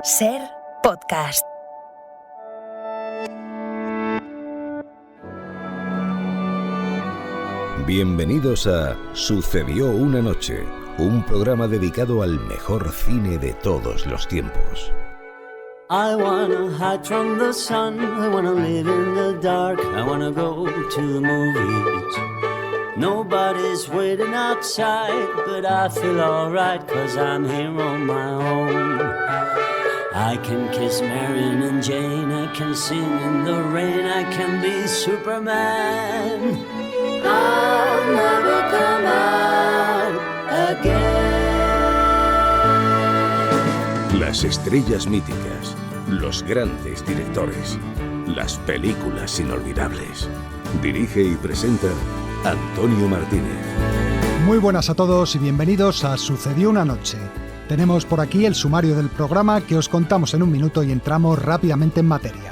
Ser Podcast. Bienvenidos a Sucedió una noche, un programa dedicado al mejor cine de todos los tiempos. I wanna hide from the sun, I wanna live in the dark, I wanna go to the movies. Nobody's waiting outside, but I feel alright, 'cause I'm here on my own. I can kiss Marion and Jane, I can sing in the rain, I can be Superman. I'll never come out again. Las estrellas míticas, los grandes directores, las películas inolvidables. Dirige y presenta Antonio Martínez. Muy buenas a todos y bienvenidos a Sucedió una noche. Tenemos por aquí el sumario del programa que os contamos en un minuto y entramos rápidamente en materia.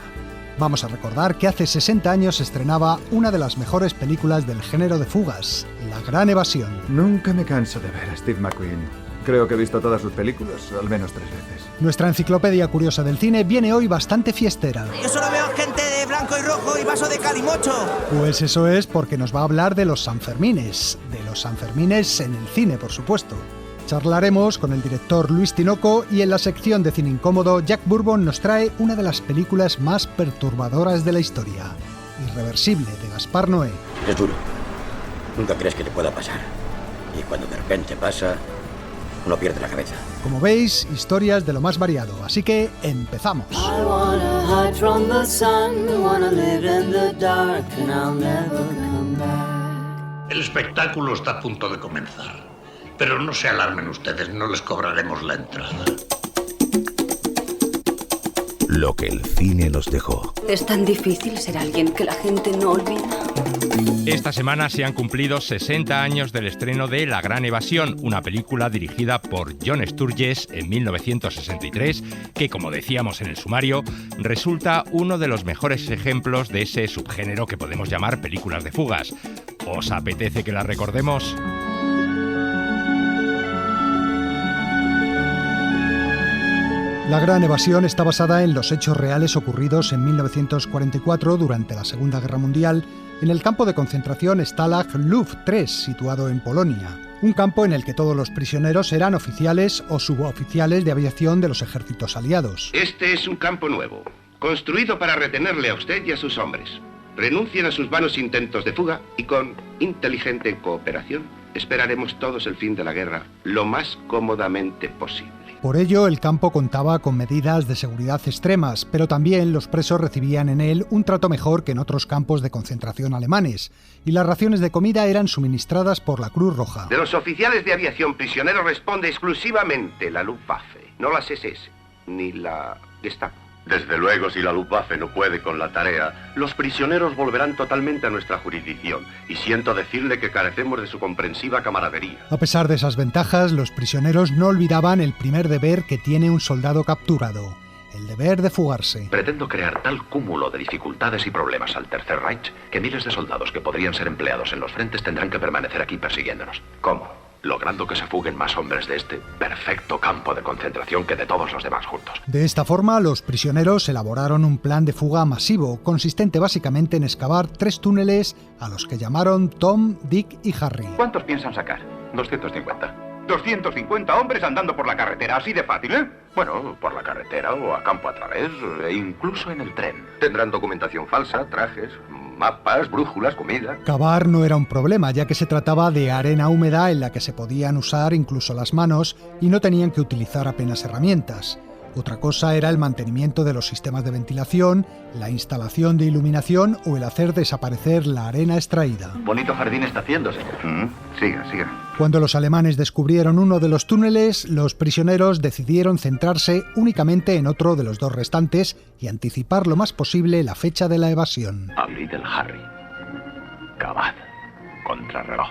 Vamos a recordar que hace 60 años se estrenaba una de las mejores películas del género de fugas, La Gran Evasión. Nunca me canso de ver a Steve McQueen. Creo que he visto todas sus películas, al menos 3 veces. Nuestra enciclopedia curiosa del cine viene hoy bastante fiestera. Yo solo veo gente de blanco y rojo y vaso de calimocho. Pues eso es porque nos va a hablar de los Sanfermines. De los Sanfermines en el cine, por supuesto. Charlaremos con el director Luis Tinoco y en la sección de Cine Incómodo, Jack Bourbon nos trae una de las películas más perturbadoras de la historia, Irreversible, de Gaspar Noé. Es duro. Nunca crees que te pueda pasar. Y cuando de repente pasa, uno pierde la cabeza. Como veis, historias de lo más variado, así que empezamos. I wanna hide from the sun, I wanna live in the dark, and I'll never come back. El espectáculo está a punto de comenzar. Pero no se alarmen ustedes, no les cobraremos la entrada. Lo que el cine nos dejó. Es tan difícil ser alguien que la gente no olvida. Esta semana se han cumplido 60 años del estreno de La Gran Evasión, una película dirigida por John Sturges en 1963, que, como decíamos en el sumario, resulta uno de los mejores ejemplos de ese subgénero que podemos llamar películas de fugas. ¿Os apetece que la recordemos? La Gran Evasión está basada en los hechos reales ocurridos en 1944 durante la Segunda Guerra Mundial en el campo de concentración Stalag Luft 3, situado en Polonia. Un campo en el que todos los prisioneros eran oficiales o suboficiales de aviación de los ejércitos aliados. Este es un campo nuevo, construido para retenerle a usted y a sus hombres. Renuncien a sus vanos intentos de fuga y con inteligente cooperación esperaremos todos el fin de la guerra lo más cómodamente posible. Por ello, el campo contaba con medidas de seguridad extremas, pero también los presos recibían en él un trato mejor que en otros campos de concentración alemanes, y las raciones de comida eran suministradas por la Cruz Roja. De los oficiales de aviación prisioneros responde exclusivamente la Luftwaffe, no las SS, ni la Gestapo. Desde luego, si la Luftwaffe no puede con la tarea, los prisioneros volverán totalmente a nuestra jurisdicción, y siento decirle que carecemos de su comprensiva camaradería. A pesar de esas ventajas, los prisioneros no olvidaban el primer deber que tiene un soldado capturado, el deber de fugarse. Pretendo crear tal cúmulo de dificultades y problemas al Tercer Reich que miles de soldados que podrían ser empleados en los frentes tendrán que permanecer aquí persiguiéndonos. ¿Cómo? Logrando que se fuguen más hombres de este perfecto campo de concentración que de todos los demás juntos. De esta forma, los prisioneros elaboraron un plan de fuga masivo, consistente básicamente en excavar 3 túneles a los que llamaron Tom, Dick y Harry. ¿Cuántos piensan sacar? 250. 250 hombres andando por la carretera, así de fácil, ¿eh? Bueno, por la carretera o a campo a través, e incluso en el tren. Tendrán documentación falsa, trajes, mapas, brújulas, comida. Cavar no era un problema, ya que se trataba de arena húmeda en la que se podían usar incluso las manos y no tenían que utilizar apenas herramientas. Otra cosa era el mantenimiento de los sistemas de ventilación, la instalación de iluminación o el hacer desaparecer la arena extraída. Bonito jardín está haciendo, señor. Siga. Cuando los alemanes descubrieron uno de los túneles, los prisioneros decidieron centrarse únicamente en otro de los 2 restantes y anticipar lo más posible la fecha de la evasión. Abrid el Harry. Cavad. Contrarreloj.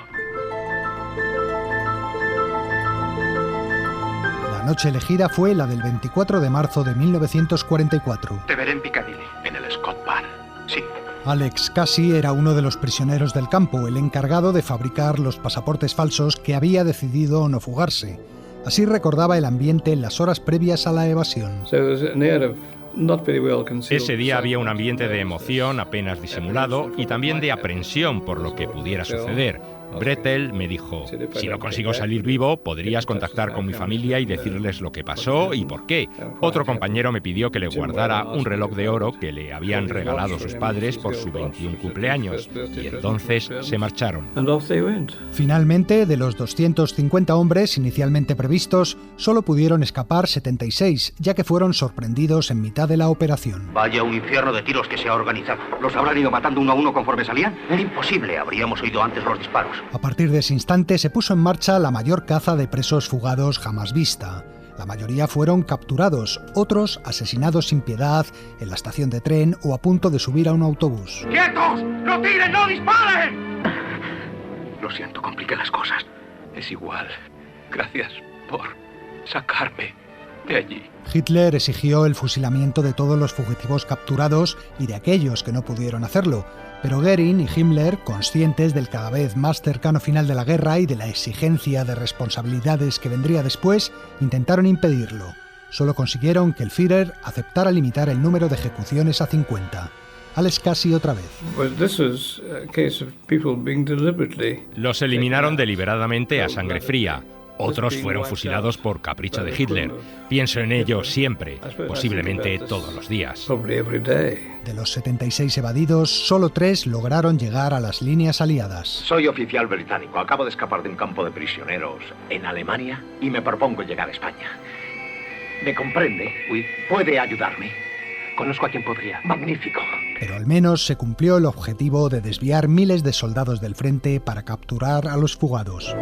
La noche elegida fue la del 24 de marzo de 1944. Te veré en Piccadilly, en el Scott Bar. Sí. Alex Casey era uno de los prisioneros del campo, el encargado de fabricar los pasaportes falsos que había decidido no fugarse. Así recordaba el ambiente en las horas previas a la evasión. Ese día había un ambiente de emoción apenas disimulado y también de aprensión por lo que pudiera suceder. Bretel me dijo, si no consigo salir vivo, podrías contactar con mi familia y decirles lo que pasó y por qué. Otro compañero me pidió que le guardara un reloj de oro que le habían regalado sus padres por su 21 cumpleaños y entonces se marcharon. Finalmente, de los 250 hombres inicialmente previstos, solo pudieron escapar 76, ya que fueron sorprendidos en mitad de la operación. Vaya un infierno de tiros que se ha organizado. ¿Los habrán ido matando uno a uno conforme salían? Imposible, habríamos oído antes los disparos. A partir de ese instante se puso en marcha la mayor caza de presos fugados jamás vista. La mayoría fueron capturados, otros asesinados sin piedad en la estación de tren o a punto de subir a un autobús. ¡Quietos! ¡No tiren, no disparen! Lo siento, compliqué las cosas. Es igual. Gracias por sacarme de allí. Hitler exigió el fusilamiento de todos los fugitivos capturados y de aquellos que no pudieron hacerlo. Pero Goering y Himmler, conscientes del cada vez más cercano final de la guerra y de la exigencia de responsabilidades que vendría después, intentaron impedirlo. Solo consiguieron que el Führer aceptara limitar el número de ejecuciones a 50. Al-Escasi otra vez. Los eliminaron deliberadamente a sangre fría. Otros fueron fusilados por capricho de Hitler. Pienso en ello siempre, posiblemente todos los días. De los 76 evadidos, solo 3 lograron llegar a las líneas aliadas. Soy oficial británico. Acabo de escapar de un campo de prisioneros en Alemania y me propongo llegar a España. ¿Me comprende? ¿Puede ayudarme? Conozco a quien podría. Magnífico. Pero al menos se cumplió el objetivo de desviar miles de soldados del frente para capturar a los fugados.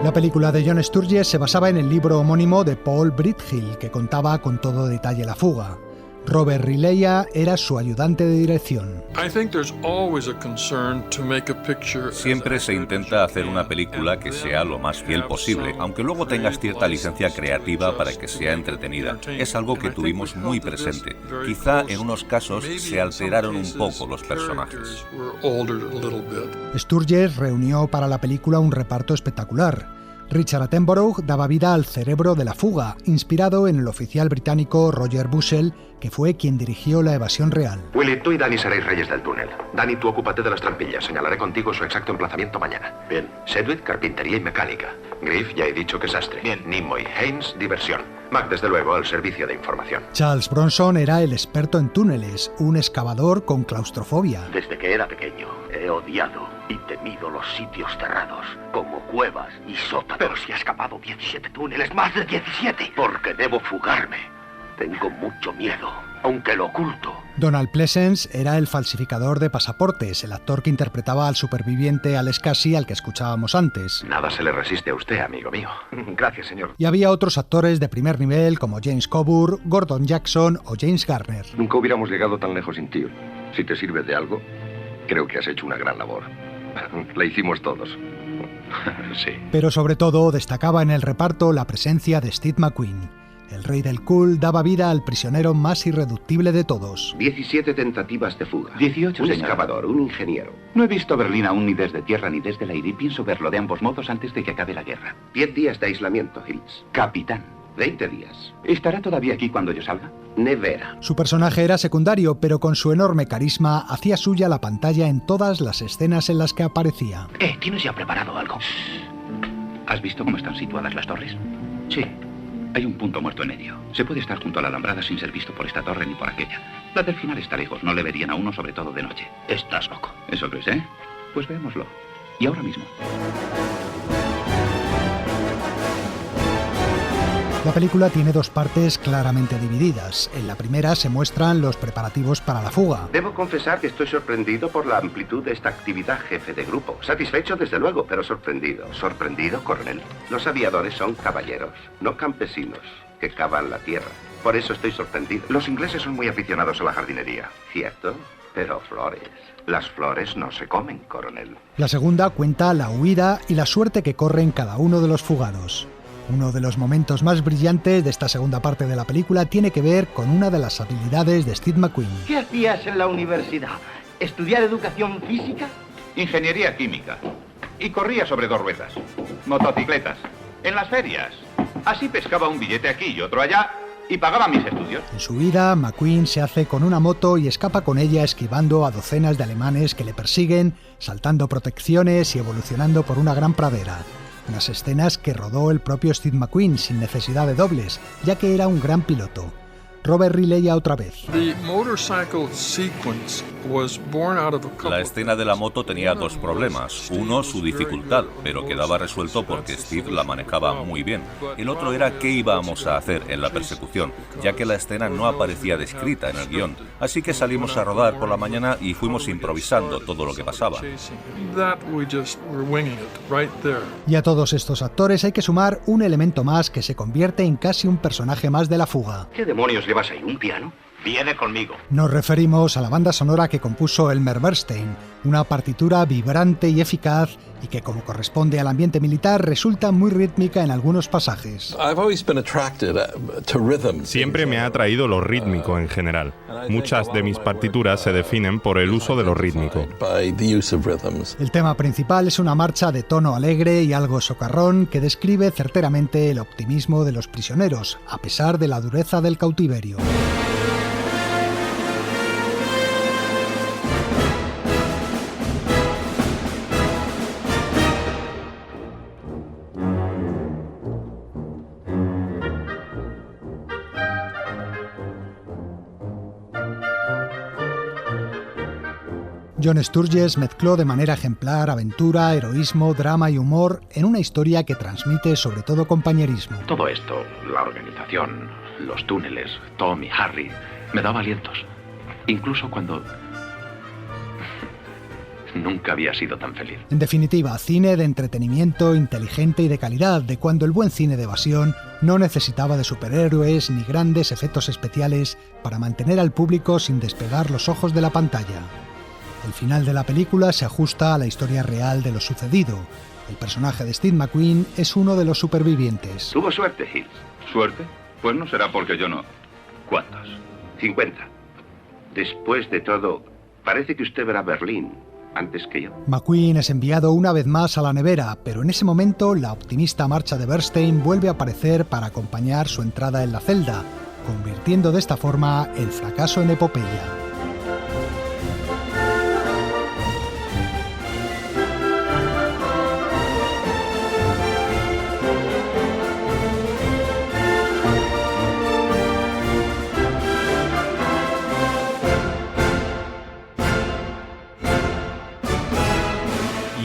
La película de John Sturges se basaba en el libro homónimo de Paul Bridhill, que contaba con todo detalle la fuga. Robert Rileya era su ayudante de dirección. Siempre se intenta hacer una película que sea lo más fiel posible, aunque luego tengas cierta licencia creativa para que sea entretenida. Es algo que tuvimos muy presente. Quizá en unos casos se alteraron un poco los personajes. Sturges reunió para la película un reparto espectacular. Richard Attenborough daba vida al cerebro de la fuga, inspirado en el oficial británico Roger Bushell, que fue quien dirigió la evasión real. Willy, tú y Danny seréis reyes del túnel. Danny, tú ocúpate de las trampillas. Señalaré contigo su exacto emplazamiento mañana. Bien. Sedgwick, carpintería y mecánica. Griff, ya he dicho que sastre. Bien. Nimoy, Haynes, diversión. Mac, desde luego, al servicio de información. Charles Bronson era el experto en túneles, un excavador con claustrofobia. Desde que era pequeño, he odiado y temido los sitios cerrados, como cuevas y sótanos. Pero si ha escapado 17 túneles, más de 17. Porque debo fugarme. Tengo mucho miedo, aunque lo oculto. Donald Pleasence era el falsificador de pasaportes, el actor que interpretaba al superviviente Al-Escasi al que escuchábamos antes. Nada se le resiste a usted, amigo mío. Gracias, señor. Y había otros actores de primer nivel como James Coburn, Gordon Jackson o James Garner. Nunca hubiéramos llegado tan lejos sin ti. Si te sirve de algo, creo que has hecho una gran labor. La hicimos todos. Sí. Pero sobre todo destacaba en el reparto la presencia de Steve McQueen. El rey del cool daba vida al prisionero más irreductible de todos. 17 tentativas de fuga. 18, un señor. excavador, un ingeniero. No he visto Berlín aún ni desde tierra ni desde el aire y pienso verlo de ambos modos antes de que acabe la guerra. 10 días de aislamiento, Hills. Capitán. 20 días. ¿Estará todavía aquí cuando yo salga? Nevera. Su personaje era secundario, pero con su enorme carisma hacía suya la pantalla en todas las escenas en las que aparecía. ¿Tienes ya preparado algo? ¿Has visto cómo están situadas las torres? Sí. Hay un punto muerto en medio. Se puede estar junto a la alambrada sin ser visto por esta torre ni por aquella. La del final está lejos, no le verían a uno, sobre todo de noche. Estás loco. ¿Eso crees, eh? Pues veámoslo. Y ahora mismo. La película tiene dos partes claramente divididas. En la primera se muestran los preparativos para la fuga. Debo confesar que estoy sorprendido por la amplitud de esta actividad, jefe de grupo. Satisfecho, desde luego, pero sorprendido. ¿Sorprendido, coronel? Los aviadores son caballeros, no campesinos, que cavan la tierra. Por eso estoy sorprendido. Los ingleses son muy aficionados a la jardinería. Cierto, pero flores. Las flores no se comen, coronel. La segunda cuenta la huida y la suerte que corren cada uno de los fugados. Uno de los momentos más brillantes de esta segunda parte de la película tiene que ver con una de las habilidades de Steve McQueen. ¿Qué hacías en la universidad? ¿Estudiar educación física? Ingeniería química. Y corría sobre 2 ruedas. Motocicletas. En las ferias. Así pescaba un billete aquí y otro allá y pagaba mis estudios. En su vida, McQueen se hace con una moto y escapa con ella esquivando a docenas de alemanes que le persiguen, saltando protecciones y evolucionando por una gran pradera. Unas escenas que rodó el propio Steve McQueen sin necesidad de dobles, ya que era un gran piloto. Robert Riley otra vez. La escena de la moto tenía 2 problemas. Uno, su dificultad, pero quedaba resuelto porque Steve la manejaba muy bien. El otro era qué íbamos a hacer en la persecución, ya que la escena no aparecía descrita en el guión. Así que salimos a rodar por la mañana y fuimos improvisando todo lo que pasaba. Y a todos estos actores hay que sumar un elemento más que se convierte en casi un personaje más de la fuga. ¿Qué demonios llevas ahí? ¿Un piano? Viene conmigo. Nos referimos a la banda sonora que compuso Elmer Bernstein, una partitura vibrante y eficaz y que, como corresponde al ambiente militar, resulta muy rítmica en algunos pasajes. Siempre me ha atraído lo rítmico en general. Muchas de mis partituras se definen por el uso de lo rítmico. El tema principal es una marcha de tono alegre y algo socarrón que describe certeramente el optimismo de los prisioneros, a pesar de la dureza del cautiverio. John Sturges mezcló de manera ejemplar aventura, heroísmo, drama y humor en una historia que transmite sobre todo compañerismo. Todo esto, la organización, los túneles, Tom y Harry, me daba alientos. Incluso cuando nunca había sido tan feliz. En definitiva, cine de entretenimiento inteligente y de calidad, de cuando el buen cine de evasión no necesitaba de superhéroes ni grandes efectos especiales para mantener al público sin despegar los ojos de la pantalla. El final de la película se ajusta a la historia real de lo sucedido. El personaje de Steve McQueen es uno de los supervivientes. Tuvo suerte, Hills. ¿Suerte? Pues no será porque yo no. ¿Cuántos? 50. Después de todo, parece que usted verá Berlín antes que yo. McQueen es enviado una vez más a la nevera, pero en ese momento la optimista marcha de Bernstein vuelve a aparecer para acompañar su entrada en la celda, convirtiendo de esta forma el fracaso en epopeya.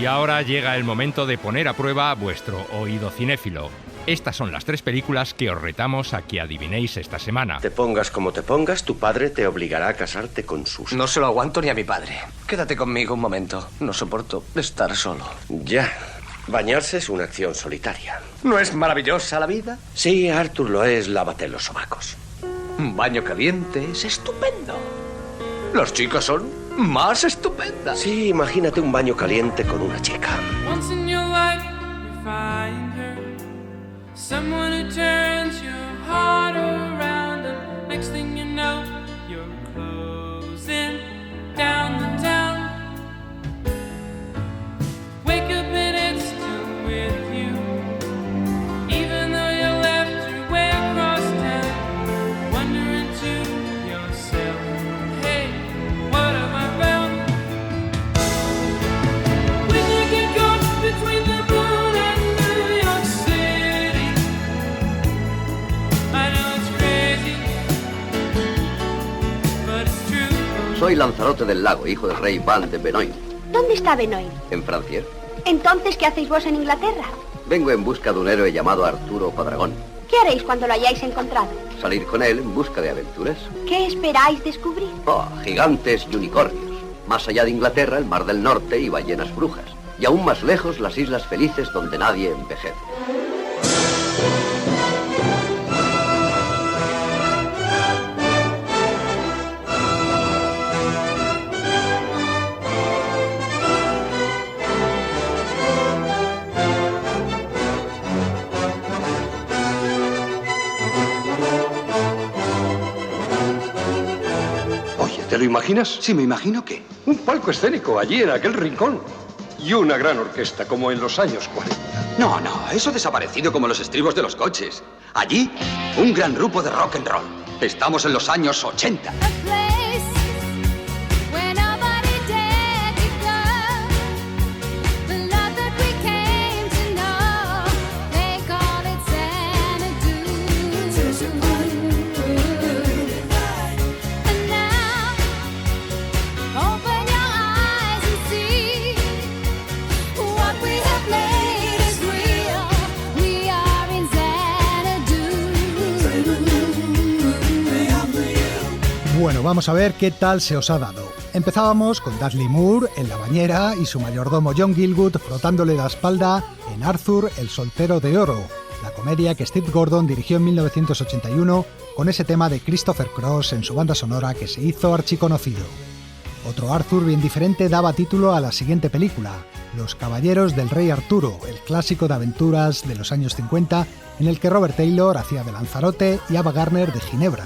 Y ahora llega el momento de poner a prueba vuestro oído cinéfilo. Estas son las 3 películas que os retamos a que adivinéis esta semana. Te pongas como te pongas, tu padre te obligará a casarte con Susan. No se lo aguanto ni a mi padre. Quédate conmigo un momento. No soporto estar solo. Ya. Bañarse es una acción solitaria. ¿No es maravillosa la vida? Sí, Arthur lo es. Lávate los sobacos. Un baño caliente es estupendo. Los chicos son más estupendas. Sí, imagínate un baño caliente con una chica. Once in your life you find her, someone who turns your heart around, and next thing you know you're closing down the town. Wake up and it's still with you, even though you left your way across town, wondering to yourself, hey, what have I found? When you get caught between the moon and New York City, I know it's crazy, but it's true. Soy Lanzarote del Lago, hijo del rey Van de Benoit. ¿Dónde está Benoit? En Francia. Entonces, ¿qué hacéis vos en Inglaterra? Vengo en busca de un héroe llamado Arturo Padragón. ¿Qué haréis cuando lo hayáis encontrado? Salir con él en busca de aventuras. ¿Qué esperáis descubrir? Oh, gigantes y unicornios. Más allá de Inglaterra, el Mar del Norte y ballenas brujas. Y aún más lejos, las Islas Felices donde nadie envejece. lo imaginas? Sí, me imagino que. Un palco escénico allí en aquel rincón. Y una gran orquesta, como en los años 40. No, eso ha desaparecido como los estribos de los coches. Allí, un gran grupo de rock and roll. Estamos en los años 80. Bueno, vamos a ver qué tal se os ha dado. Empezábamos con Dudley Moore en la bañera y su mayordomo John Gielgud frotándole la espalda en Arthur, el soltero de oro, la comedia que Steve Gordon dirigió en 1981 con ese tema de Christopher Cross en su banda sonora que se hizo archiconocido. Otro Arthur bien diferente daba título a la siguiente película, Los Caballeros del Rey Arturo, el clásico de aventuras de los años 50 en el que Robert Taylor hacía de Lanzarote y Ava Gardner de Ginebra.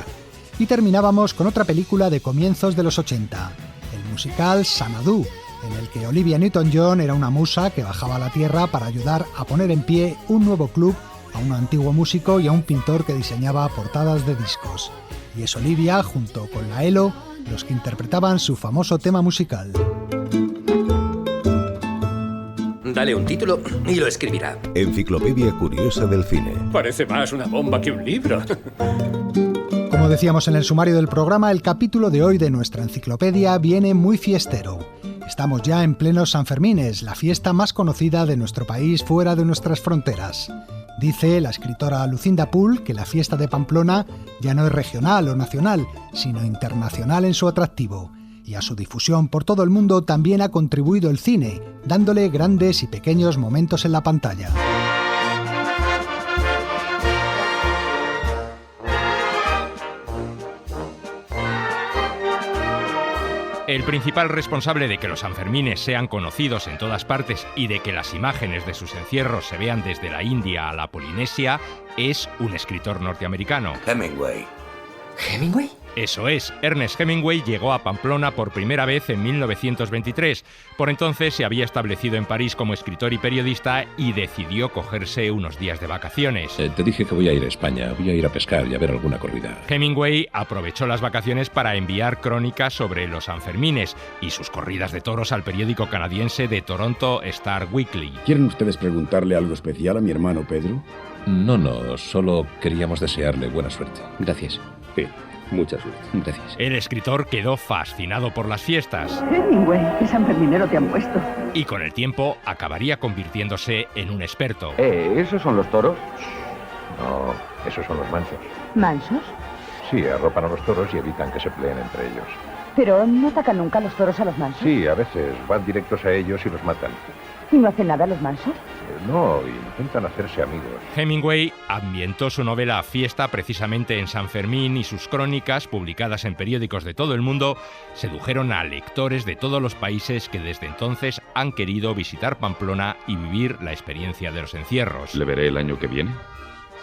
Y terminábamos con otra película de comienzos de los 80, el musical Xanadu, en el que Olivia Newton-John era una musa que bajaba a la tierra para ayudar a poner en pie un nuevo club a un antiguo músico y a un pintor que diseñaba portadas de discos. Y es Olivia, junto con la Elo, los que interpretaban su famoso tema musical. Dale un título y lo escribirá. Enciclopedia Curiosa del Cine. Parece más una bomba que un libro. Como decíamos en el sumario del programa, el capítulo de hoy de nuestra enciclopedia viene muy fiestero. Estamos ya en plenos Sanfermines, la fiesta más conocida de nuestro país fuera de nuestras fronteras. Dice la escritora Lucinda Poole que la fiesta de Pamplona ya no es regional o nacional, sino internacional en su atractivo. Y a su difusión por todo el mundo también ha contribuido el cine, dándole grandes y pequeños momentos en la pantalla. El principal responsable de que los Sanfermines sean conocidos en todas partes y de que las imágenes de sus encierros se vean desde la India a la Polinesia es un escritor norteamericano. Hemingway. ¿Hemingway? Eso es, Ernest Hemingway llegó a Pamplona por primera vez en 1923. Por entonces se había establecido en París como escritor y periodista y decidió cogerse unos días de vacaciones. Te dije que voy a ir a España, voy a ir a pescar y a ver alguna corrida. Hemingway aprovechó las vacaciones para enviar crónicas sobre los Sanfermines y sus corridas de toros al periódico canadiense de Toronto Star Weekly. ¿Quieren ustedes preguntarle algo especial a mi hermano Pedro? No, solo queríamos desearle buena suerte. Gracias. Sí. Mucha suerte. Gracias. El escritor quedó fascinado por las fiestas. Hemingway, ¿qué sanferminero te han puesto? Y con el tiempo acabaría convirtiéndose en un experto. ¿Esos son los toros? No, esos son los mansos. ¿Mansos? Sí, arropan a los toros y evitan que se peleen entre ellos. ¿Pero no atacan nunca los toros a los mansos? Sí, a veces van directos a ellos y los matan. ¿Y no hacen nada los mansos? No, intentan hacerse amigos. Hemingway ambientó su novela Fiesta precisamente en San Fermín y sus crónicas, publicadas en periódicos de todo el mundo, sedujeron a lectores de todos los países que desde entonces han querido visitar Pamplona y vivir la experiencia de los encierros. ¿Le veré el año que viene?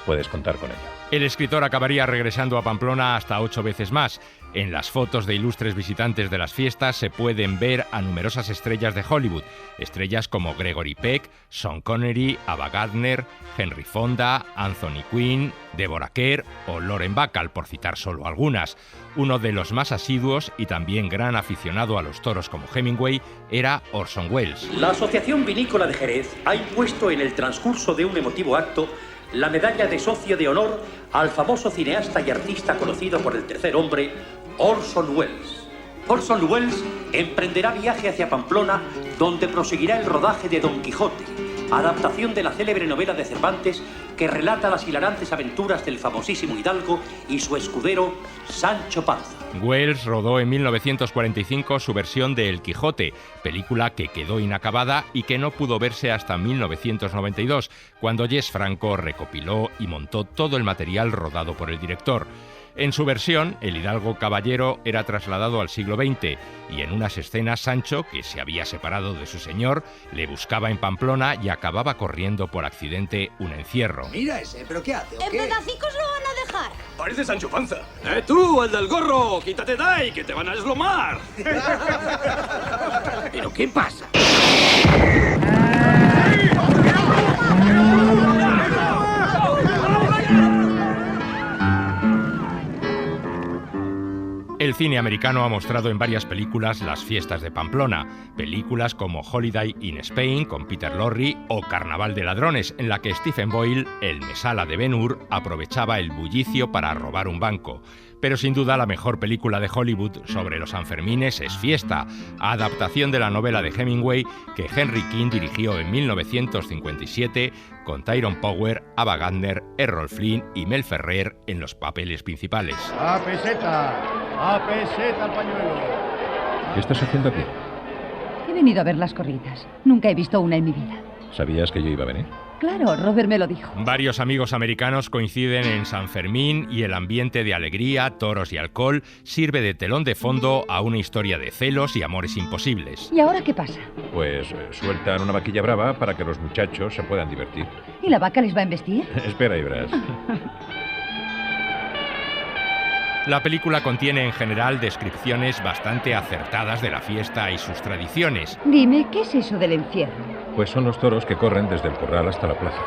Puedes contar con ello. El escritor acabaría regresando a Pamplona hasta 8 veces más. En las fotos de ilustres visitantes de las fiestas se pueden ver a numerosas estrellas de Hollywood, estrellas como Gregory Peck, Sean Connery, Ava Gardner, Henry Fonda, Anthony Quinn, Deborah Kerr o Lauren Bacall, por citar solo algunas. Uno de los más asiduos y también gran aficionado a los toros como Hemingway era Orson Welles. La Asociación Vinícola de Jerez ha impuesto en el transcurso de un emotivo acto la medalla de socio de honor al famoso cineasta y artista conocido por el tercer hombre, Orson Welles. Orson Welles emprenderá viaje hacia Pamplona, donde proseguirá el rodaje de Don Quijote, adaptación de la célebre novela de Cervantes que relata las hilarantes aventuras del famosísimo hidalgo y su escudero Sancho Panza. Welles rodó en 1945 su versión de El Quijote, película que quedó inacabada y que no pudo verse hasta 1992, cuando Jess Franco recopiló y montó todo el material rodado por el director. En su versión, el hidalgo caballero era trasladado al siglo XX y en unas escenas Sancho, que se había separado de su señor, le buscaba en Pamplona y acababa corriendo por accidente un encierro. Mira ese, ¿pero qué hace? ¿En pedacicos lo van a dejar? Parece Sancho Panza. Tú, el del gorro, quítate de ahí, que te van a deslomar. ¿Pero qué pasa? El cine americano ha mostrado en varias películas las fiestas de Pamplona, películas como Holiday in Spain con Peter Lorre o Carnaval de Ladrones, en la que Stephen Boyle, el mesala de Ben-Hur, aprovechaba el bullicio para robar un banco. Pero sin duda la mejor película de Hollywood sobre los Sanfermines es Fiesta, adaptación de la novela de Hemingway que Henry King dirigió en 1957 con Tyrone Power, Ava Gardner, Errol Flynn y Mel Ferrer en los papeles principales. ¡A peseta al pañuelo! ¿Qué estás haciendo aquí? He venido a ver las corridas. Nunca he visto una en mi vida. ¿Sabías que yo iba a venir? Claro, Robert me lo dijo. Varios amigos americanos coinciden en San Fermín y el ambiente de alegría, toros y alcohol sirve de telón de fondo a una historia de celos y amores imposibles. ¿Y ahora qué pasa? Pues sueltan una vaquilla brava para que los muchachos se puedan divertir. ¿Y la vaca les va a embestir? Espera y verás. La película contiene en general descripciones bastante acertadas de la fiesta y sus tradiciones. Dime, ¿qué es eso del encierro? Pues son los toros que corren desde el corral hasta la plaza.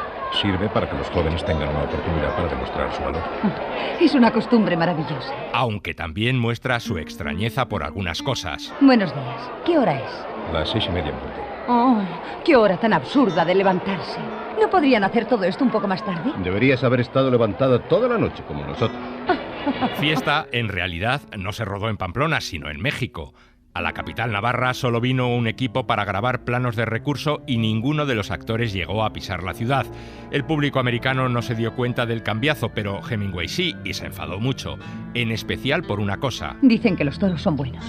Sirve para que los jóvenes tengan una oportunidad para demostrar su valor. Es una costumbre maravillosa. Aunque también muestra su extrañeza por algunas cosas. Buenos días. ¿Qué hora es? Las 6:30 en punto. Oh, qué hora tan absurda de levantarse. ¿No podrían hacer todo esto un poco más tarde? Deberías haber estado levantada toda la noche, como nosotros. Fiesta, en realidad, no se rodó en Pamplona, sino en México. A la capital navarra solo vino un equipo para grabar planos de recurso y ninguno de los actores llegó a pisar la ciudad. El público americano no se dio cuenta del cambiazo, pero Hemingway sí, y se enfadó mucho. En especial por una cosa. Dicen que los toros son buenos.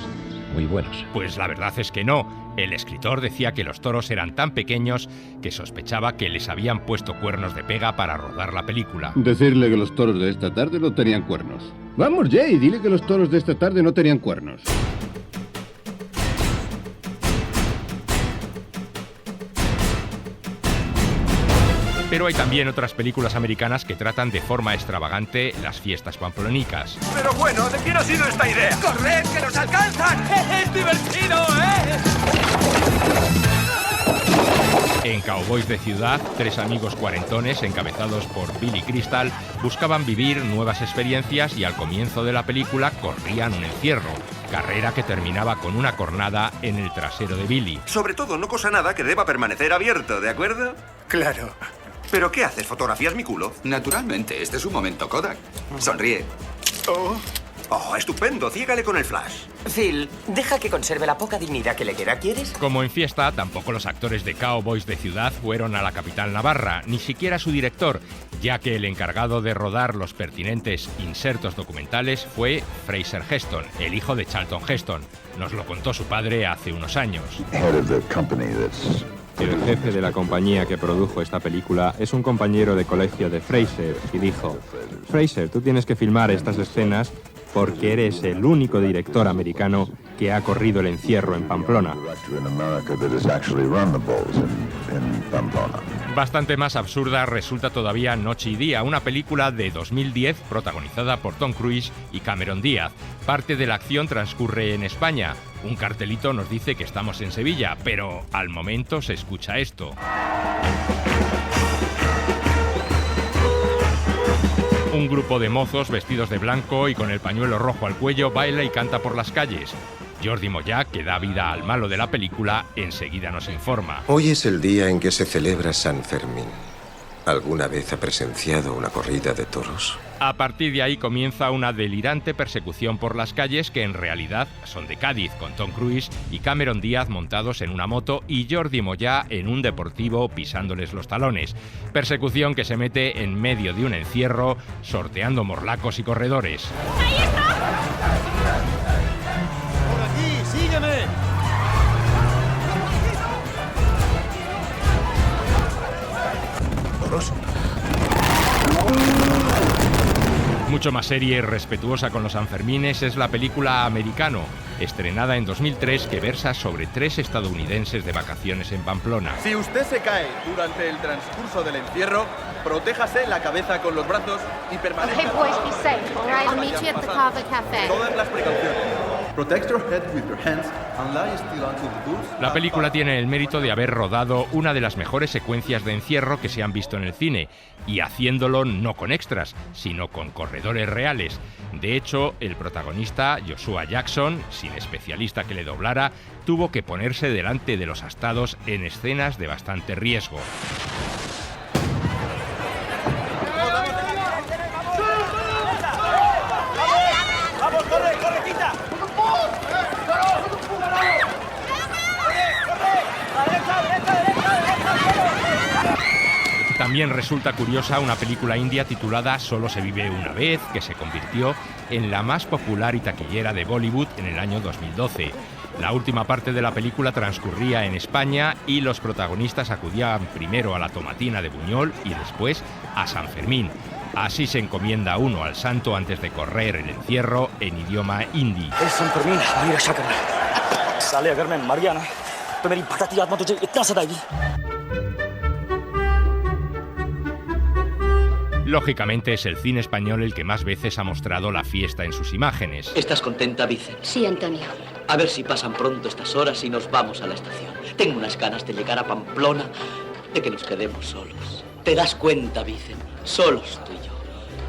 Muy buenos. Pues la verdad es que no. El escritor decía que los toros eran tan pequeños que sospechaba que les habían puesto cuernos de pega para rodar la película. Decirle que los toros de esta tarde no tenían cuernos. Vamos, Jay, dile que los toros de esta tarde no tenían cuernos. Pero hay también otras películas americanas que tratan de forma extravagante las fiestas pamplónicas. Pero bueno, ¿de quién ha sido esta idea? ¡Corred, que nos alcanzan! ¡Es divertido, En Cowboys de Ciudad, tres amigos cuarentones, encabezados por Billy Crystal, buscaban vivir nuevas experiencias y al comienzo de la película corrían un encierro. Carrera que terminaba con una cornada en el trasero de Billy. Sobre todo, no cosa nada que deba permanecer abierto, ¿de acuerdo? Claro. ¿Pero qué haces? ¿Fotografías mi culo? Naturalmente, este es un momento Kodak. Sonríe. Oh, estupendo. Ciégale con el flash. Phil, deja que conserve la poca dignidad que le queda, ¿quieres? Como en Fiesta, tampoco los actores de Cowboys de Ciudad fueron a la capital navarra, ni siquiera su director, ya que el encargado de rodar los pertinentes insertos documentales fue Fraser Heston, el hijo de Charlton Heston. Nos lo contó su padre hace unos años. El jefe de la compañía que produjo esta película es un compañero de colegio de Fraser y dijo: Fraser, tú tienes que filmar estas escenas porque eres el único director americano que ha corrido el encierro en Pamplona. Bastante más absurda resulta todavía Noche y Día, una película de 2010 protagonizada por Tom Cruise y Cameron Díaz. Parte de la acción transcurre en España. Un cartelito nos dice que estamos en Sevilla, pero al momento se escucha esto. Un grupo de mozos vestidos de blanco y con el pañuelo rojo al cuello baila y canta por las calles. Jordi Moya, que da vida al malo de la película, enseguida nos informa. Hoy es el día en que se celebra San Fermín. ¿Alguna vez ha presenciado una corrida de toros? A partir de ahí comienza una delirante persecución por las calles que en realidad son de Cádiz, con Tom Cruise y Cameron Díaz montados en una moto y Jordi Moya en un deportivo pisándoles los talones. Persecución que se mete en medio de un encierro, sorteando morlacos y corredores. ¡Ahí está! ¡Por aquí, sígueme! Toros. Mucho más seria y respetuosa con los Sanfermines es la película Americano, estrenada en 2003, que versa sobre 3 estadounidenses de vacaciones en Pamplona. Si usted se cae durante el transcurso del encierro, protéjase la cabeza con los brazos y permanezca... Okay, boys, be safe, all right? I'll meet you at the Kava Cafe. Todas las precauciones. Protect your head with your hands and lie still until the boots... La película tiene el mérito de haber rodado una de las mejores secuencias de encierro que se han visto en el cine, y haciéndolo no con extras, sino con corredores reales. De hecho, el protagonista, Joshua Jackson, sin especialista que le doblara, tuvo que ponerse delante de los astados en escenas de bastante riesgo. ¡Vamos, corre, corre, quita! También resulta curiosa una película india titulada Solo se vive una vez, que se convirtió en la más popular y taquillera de Bollywood en el año 2012. La última parte de la película transcurría en España y los protagonistas acudían primero a la tomatina de Buñol y después a San Fermín. Así se encomienda uno al santo antes de correr el encierro en idioma hindi. El Sant Fermín, mira, sácame. Sale a verme en Mariana. तो मेरी भटकती आत्मा तुझे इतना सताएगी। Lógicamente es el cine español el que más veces ha mostrado la fiesta en sus imágenes. ¿Estás contenta, Vicen? Sí, Antonio. A ver si pasan pronto estas horas y nos vamos a la estación. Tengo unas ganas de llegar a Pamplona, de que nos quedemos solos. ¿Te das cuenta, Vicen? Solos tú y yo.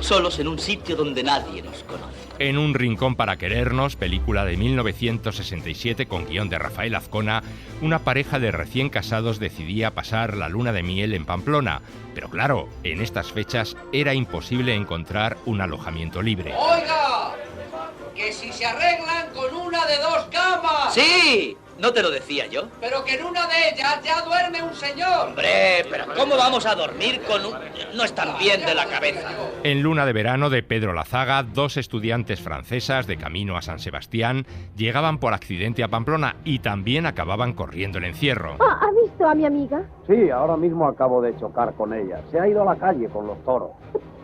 Solos en un sitio donde nadie nos conoce. En un rincón para querernos, película de 1967 con guión de Rafael Azcona, una pareja de recién casados decidía pasar la luna de miel en Pamplona. Pero claro, en estas fechas era imposible encontrar un alojamiento libre. ¡Oiga! ¡Que si se arreglan con una de 2 camas! ¡Sí! ¿No te lo decía yo? Pero que en una de ellas ya duerme un señor. ¡Hombre! ¿Pero cómo vamos a dormir con un...? No están bien de la cabeza. En Luna de verano de Pedro Lazaga, 2 estudiantes francesas de camino a San Sebastián llegaban por accidente a Pamplona y también acababan corriendo el encierro. ¿Ha visto a mi amiga? Sí, ahora mismo acabo de chocar con ella. Se ha ido a la calle con los toros.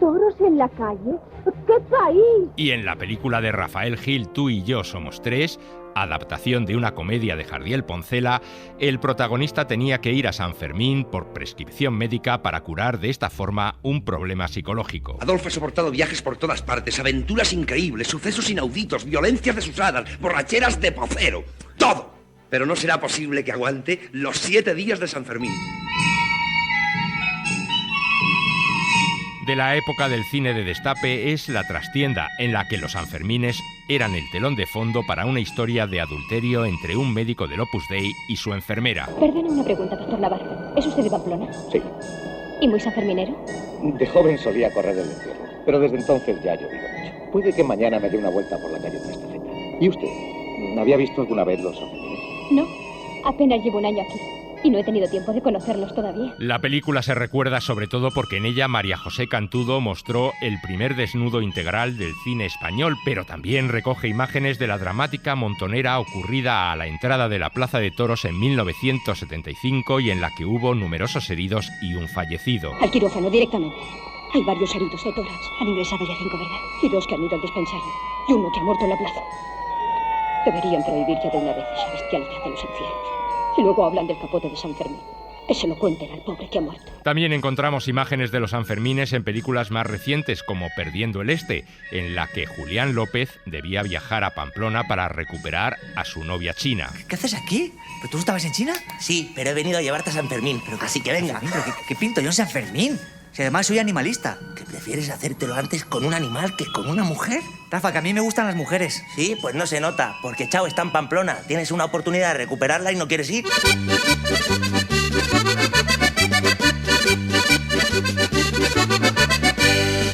¿Toros en la calle? ¡Qué país! Y en la película de Rafael Gil, Tú y yo somos 3, adaptación de una comedia de Jardiel Poncela, el protagonista tenía que ir a San Fermín por prescripción médica para curar de esta forma un problema psicológico. Adolfo ha soportado viajes por todas partes, aventuras increíbles, sucesos inauditos, violencias desusadas, borracheras de pocero, todo. Pero no será posible que aguante los 7 días de San Fermín. De la época del cine de destape es La trastienda, en la que los Sanfermines eran el telón de fondo para una historia de adulterio entre un médico del Opus Dei y su enfermera. Perdone una pregunta, doctor Navarro. ¿Es usted de Pamplona? Sí. ¿Y muy sanferminero? De joven solía correr el encierro, pero desde entonces ya ha llovido mucho. Puede que mañana me dé una vuelta por la calle de la Estafeta. ¿Y usted? ¿Había visto alguna vez los Sanfermines? No, apenas llevo un año aquí. Y no he tenido tiempo de conocerlos todavía. La película se recuerda sobre todo porque en ella María José Cantudo mostró el primer desnudo integral del cine español, pero también recoge imágenes de la dramática montonera ocurrida a la entrada de la Plaza de Toros en 1975 y en la que hubo numerosos heridos y un fallecido. Al quirófano, directamente. Hay varios heridos de tórax. Han ingresado ya 5, ¿verdad? Y 2 que han ido al dispensario. Y uno que ha muerto en la plaza. Deberían prohibir ya de una vez esa bestialidad de los encierros. Y luego hablan del capote de San Fermín. Que se lo cuenten al pobre que ha muerto. También encontramos imágenes de los Sanfermines en películas más recientes, como Perdiendo el Este, en la que Julián López debía viajar a Pamplona para recuperar a su novia china. ¿Qué haces aquí? ¿Pero tú estabas en China? Sí, pero he venido a llevarte a San Fermín. Pero así que venga. ¿Pero qué pinto yo en San Fermín? Si además soy animalista. ¿Que prefieres hacértelo antes con un animal que con una mujer? Rafa, que a mí me gustan las mujeres. Sí, pues no se nota, porque Chao está en Pamplona. Tienes una oportunidad de recuperarla y no quieres ir.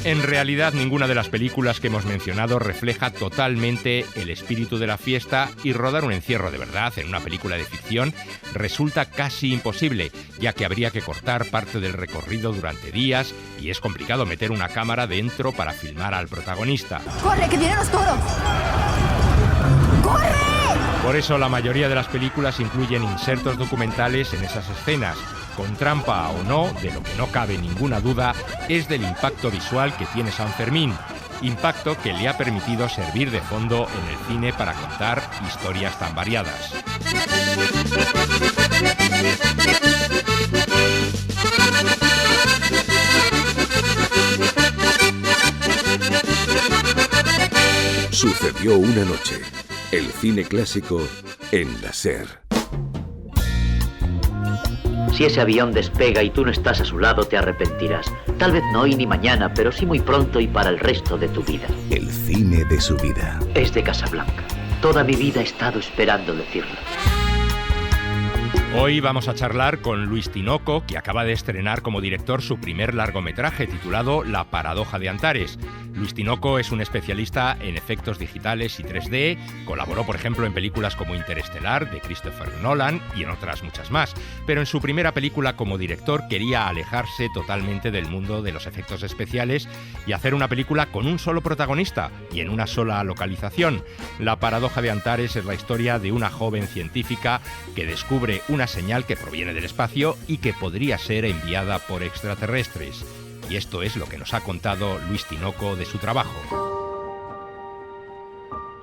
En realidad, ninguna de las películas que hemos mencionado refleja totalmente el espíritu de la fiesta, y rodar un encierro de verdad en una película de ficción resulta casi imposible, ya que habría que cortar parte del recorrido durante días y es complicado meter una cámara dentro para filmar al protagonista. ¡Corre, que vienen los toros! ¡Corre! Por eso la mayoría de las películas incluyen insertos documentales en esas escenas. Con trampa o no, de lo que no cabe ninguna duda es del impacto visual que tiene San Fermín. impacto que le ha permitido servir de fondo en el cine para contar historias tan variadas. Sucedió una noche. El cine clásico en la SER. Si ese avión despega y tú no estás a su lado, te arrepentirás. Tal vez no hoy ni mañana, pero sí muy pronto y para el resto de tu vida. El cine de su vida. Es de Casablanca. Toda mi vida he estado esperando decirlo. Hoy vamos a charlar con Luis Tinoco, que acaba de estrenar como director su primer largometraje titulado La paradoja de Antares. Luis Tinoco es un especialista en efectos digitales y 3D, colaboró por ejemplo en películas como Interestelar de Christopher Nolan y en otras muchas más, pero en su primera película como director quería alejarse totalmente del mundo de los efectos especiales y hacer una película con un solo protagonista y en una sola localización. La paradoja de Antares es la historia de una joven científica que descubre una señal que proviene del espacio y que podría ser enviada por extraterrestres. Y esto es lo que nos ha contado Luis Tinoco de su trabajo.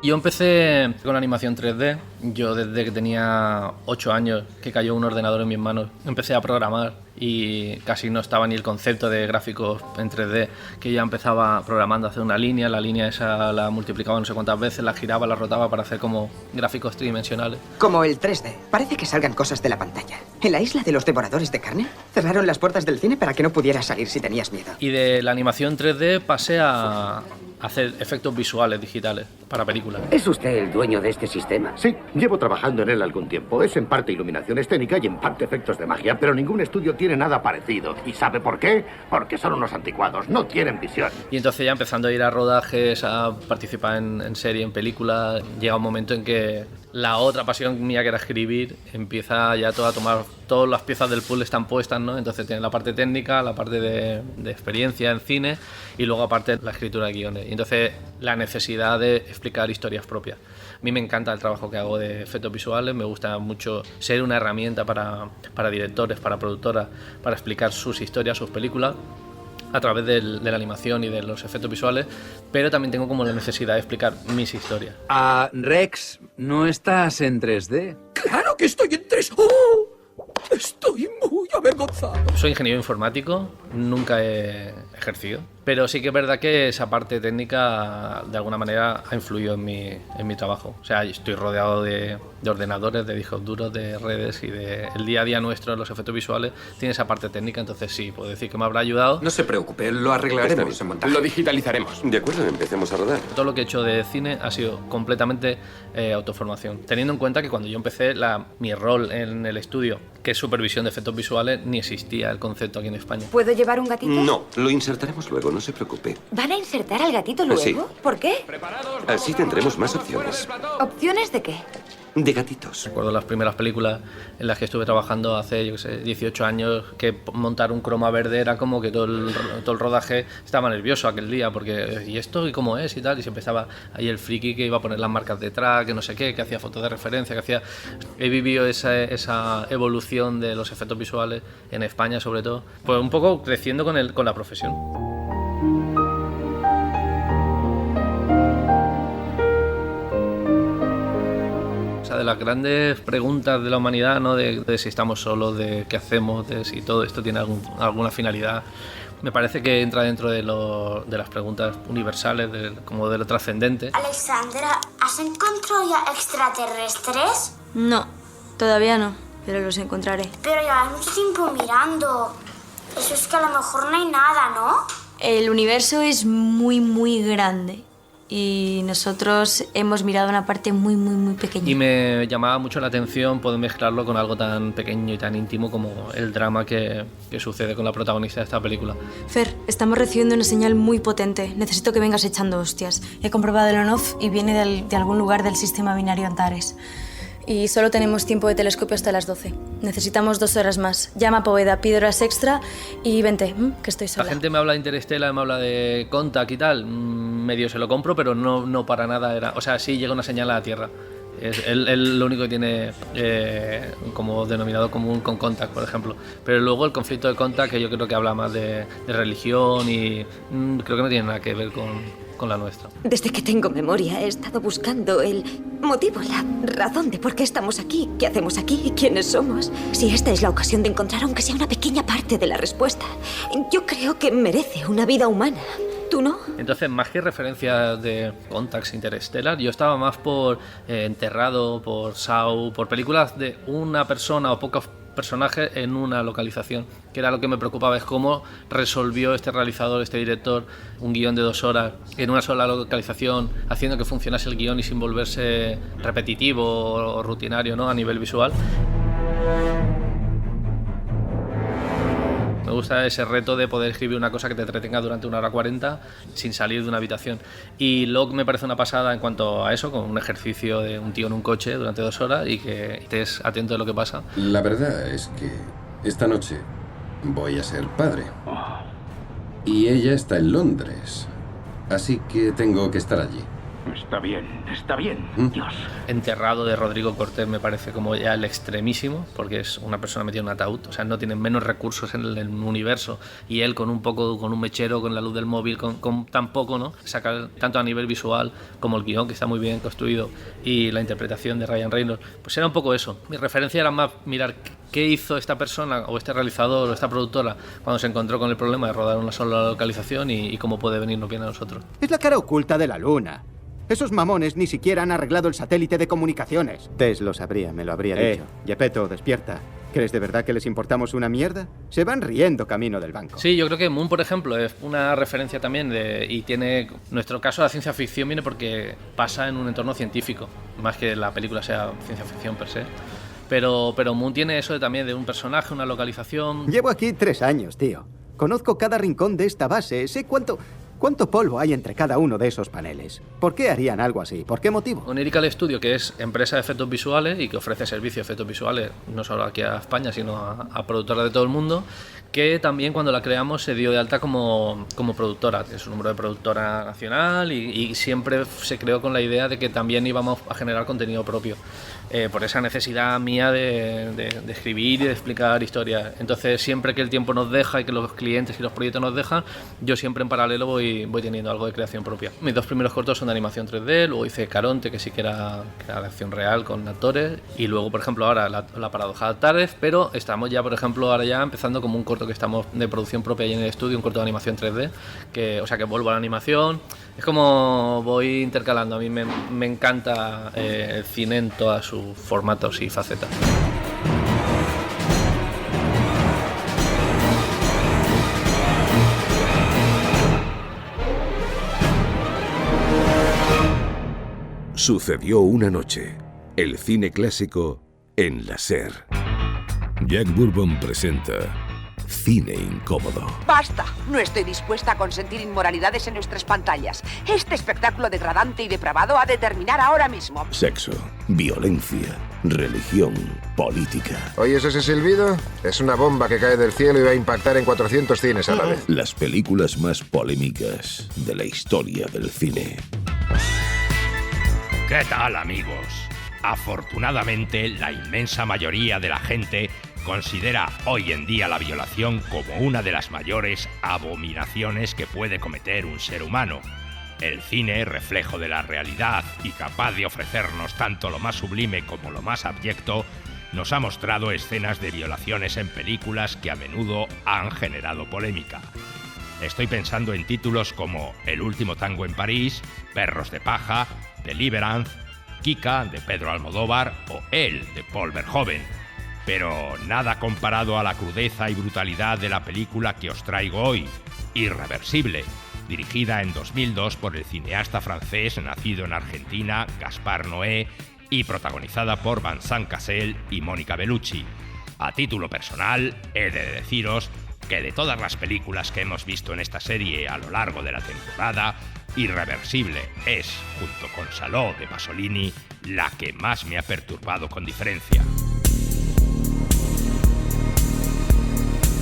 Yo empecé con la animación 3D. Yo desde que tenía 8 años, que cayó un ordenador en mis manos, empecé a programar y casi no estaba ni el concepto de gráficos en 3D, que ya empezaba programando a hacer una línea, la línea esa la multiplicaba no sé cuántas veces, la giraba, la rotaba para hacer como gráficos tridimensionales. Como el 3D, parece que salgan cosas de la pantalla. En la isla de los devoradores de carne, cerraron las puertas del cine para que no pudieras salir si tenías miedo. Y de la animación 3D pasé a hacer efectos visuales digitales para películas. ¿Es usted el dueño de este sistema? Sí, llevo trabajando en él algún tiempo. Es en parte iluminación escénica y en parte efectos de magia, pero ningún estudio tiene nada parecido. ¿Y sabe por qué? Porque son unos anticuados, no tienen visión. Y entonces ya empezando a ir a rodajes, a participar en serie, en películas, llega un momento en que la otra pasión mía, que era escribir, empieza ya todo a tomar, todas las piezas del puzzle están puestas, ¿no? Entonces tiene la parte técnica, la parte de experiencia en cine y luego aparte la escritura de guiones. Y entonces la necesidad de explicar historias propias. A mí me encanta el trabajo que hago de efectos visuales, me gusta mucho ser una herramienta para directores, para productoras, para explicar sus historias, sus películas, a través de la animación y de los efectos visuales, pero también tengo como la necesidad de explicar mis historias. Rex, ¿no estás en 3D? ¡Claro que estoy en 3D! ¡Oh! Estoy muy avergonzado. Soy ingeniero informático, nunca he ejercido, pero sí que es verdad que esa parte técnica de alguna manera ha influido en mi trabajo. O sea, estoy rodeado de ordenadores, de discos duros, de redes y el día a día nuestro, los efectos visuales, tiene esa parte técnica, entonces sí, puedo decir que me habrá ayudado. No se preocupe, lo arreglaremos en montaje. Lo digitalizaremos. De acuerdo, empecemos a rodar. Todo lo que he hecho de cine ha sido completamente autoformación, teniendo en cuenta que cuando yo empecé mi rol en el estudio, que es supervisión de efectos visuales, ni existía el concepto aquí en España. ¿Puedo llevar un gatito? No, lo insertaremos luego, no se preocupe. ¿Van a insertar al gatito luego? Sí. ¿Por qué? Así tendremos más opciones. ¿Opciones de qué? De gatitos. Recuerdo las primeras películas en las que estuve trabajando hace, yo qué sé, 18 años, que montar un croma verde era como que todo el rodaje estaba nervioso aquel día, porque ¿y esto? ¿Y cómo es? Y tal, y siempre estaba ahí el friki que iba a poner las marcas detrás, que no sé qué, que hacía fotos de referencia, que hacía... He vivido esa evolución de los efectos visuales en España, sobre todo, pues un poco creciendo con la profesión. De las grandes preguntas de la humanidad, ¿no? de si estamos solos, de qué hacemos, de si todo esto tiene alguna finalidad. Me parece que entra dentro de las preguntas universales, como de lo trascendente. Alexandra, ¿has encontrado ya extraterrestres? No, todavía no, pero los encontraré. Pero llevas mucho tiempo mirando. Eso es que a lo mejor no hay nada, ¿no? El universo es muy, muy grande. Y nosotros hemos mirado una parte muy, muy, muy pequeña. Y me llamaba mucho la atención poder mezclarlo con algo tan pequeño y tan íntimo como el drama que sucede con la protagonista de esta película. Fer, estamos recibiendo una señal muy potente. Necesito que vengas echando hostias. He comprobado el on-off y viene de algún lugar del sistema binario Antares. Y solo tenemos tiempo de telescopio hasta las 12. Necesitamos 2 horas más. Llama a Poveda, pide horas extra y vente, que estoy sola. La gente me habla de Interstellar, me habla de Contact y tal. Medio se lo compro, pero no para nada era... O sea, sí llega una señal a la Tierra. Es él lo único que tiene como denominado común con Contact, por ejemplo. Pero luego el conflicto de Contact, que yo creo que habla más de religión y creo que no tiene nada que ver con la nuestra. Desde que tengo memoria he estado buscando el motivo, la razón de por qué estamos aquí, qué hacemos aquí y quiénes somos. Si esta es la ocasión de encontrar aunque sea una pequeña parte de la respuesta, yo creo que merece una vida humana. ¿Tú no? Entonces, más que referencias de Contact, Interstellar, yo estaba más por Enterrado, por Saw, por películas de una persona o pocos personajes en una localización, que era lo que me preocupaba, es cómo resolvió este realizador, este director, un guión de 2 horas en una sola localización, haciendo que funcionase el guión y sin volverse repetitivo o rutinario, ¿no?, a nivel visual. Me gusta ese reto de poder escribir una cosa que te entretenga durante 1 hora 40 sin salir de una habitación. Y Locke me parece una pasada en cuanto a eso, con un ejercicio de un tío en un coche durante 2 horas y que estés atento de lo que pasa. La verdad es que esta noche voy a ser padre. Y ella está en Londres. Así que tengo que estar allí. Está bien, Dios. Enterrado de Rodrigo Cortés me parece como ya el extremísimo, porque es una persona metida en un ataúd, o sea, no tiene menos recursos en el universo, y él con un mechero, con la luz del móvil, con tan poco, ¿no? Sacar tanto a nivel visual como el guión, que está muy bien construido, y la interpretación de Ryan Reynolds, pues era un poco eso. Mi referencia era más mirar qué hizo esta persona, o este realizador, o esta productora, cuando se encontró con el problema de rodar una sola localización y cómo puede venirnos bien a nosotros. Es la cara oculta de la luna. Esos mamones ni siquiera han arreglado el satélite de comunicaciones. Tess lo sabría, me lo habría dicho. Gepetto, despierta. ¿Crees de verdad que les importamos una mierda? Se van riendo camino del banco. Sí, yo creo que Moon, por ejemplo, es una referencia también y tiene... Nuestro caso de la ciencia ficción viene porque pasa en un entorno científico, más que la película sea ciencia ficción per se. Pero Moon tiene eso también de un personaje, una localización... Llevo aquí 3 años, tío. Conozco cada rincón de esta base, sé cuánto polvo hay entre cada uno de esos paneles. ¿Por qué harían algo así? ¿Por qué motivo? Onirical Studio, que es empresa de efectos visuales y que ofrece servicio de efectos visuales no solo aquí a España, sino a productoras de todo el mundo, que también cuando la creamos se dio de alta como productora. Es un número de productora nacional y siempre se creó con la idea de que también íbamos a generar contenido propio. Por esa necesidad mía de escribir y de explicar historias. Entonces, siempre que el tiempo nos deja y que los clientes y los proyectos nos dejan, yo siempre en paralelo voy teniendo algo de creación propia. Mis 2 primeros cortos son de animación 3D, luego hice Caronte, que sí que era de acción real con actores, y luego, por ejemplo, ahora la paradoja de Antares, pero estamos ya, por ejemplo, ahora ya empezando como un corto que estamos de producción propia ahí en el estudio, un corto de animación 3D, que vuelvo a la animación. Es como voy intercalando. A mí me encanta el cine en todas sus formatos y facetas. Sucedió una noche. El cine clásico en la SER. Jack Bourbon presenta Cine Incómodo. ¡Basta! No estoy dispuesta a consentir inmoralidades en nuestras pantallas. Este espectáculo degradante y depravado ha de terminar ahora mismo. Sexo, violencia, religión, política. ¿Oyes ese silbido? Es una bomba que cae del cielo y va a impactar en 400 cines a la vez. Las películas más polémicas de la historia del cine. ¿Qué tal, amigos? Afortunadamente, la inmensa mayoría de la gente considera hoy en día la violación como una de las mayores abominaciones que puede cometer un ser humano. El cine, reflejo de la realidad y capaz de ofrecernos tanto lo más sublime como lo más abyecto, nos ha mostrado escenas de violaciones en películas que a menudo han generado polémica. Estoy pensando en títulos como El último tango en París, Perros de paja, Deliverance, Kika, de Pedro Almodóvar, o Él, de Paul Verhoeven. Pero nada comparado a la crudeza y brutalidad de la película que os traigo hoy, Irreversible, dirigida en 2002 por el cineasta francés nacido en Argentina, Gaspar Noé, y protagonizada por Vincent Cassel y Mónica Bellucci. A título personal, he de deciros que de todas las películas que hemos visto en esta serie a lo largo de la temporada, Irreversible es, junto con Salò de Pasolini, la que más me ha perturbado con diferencia.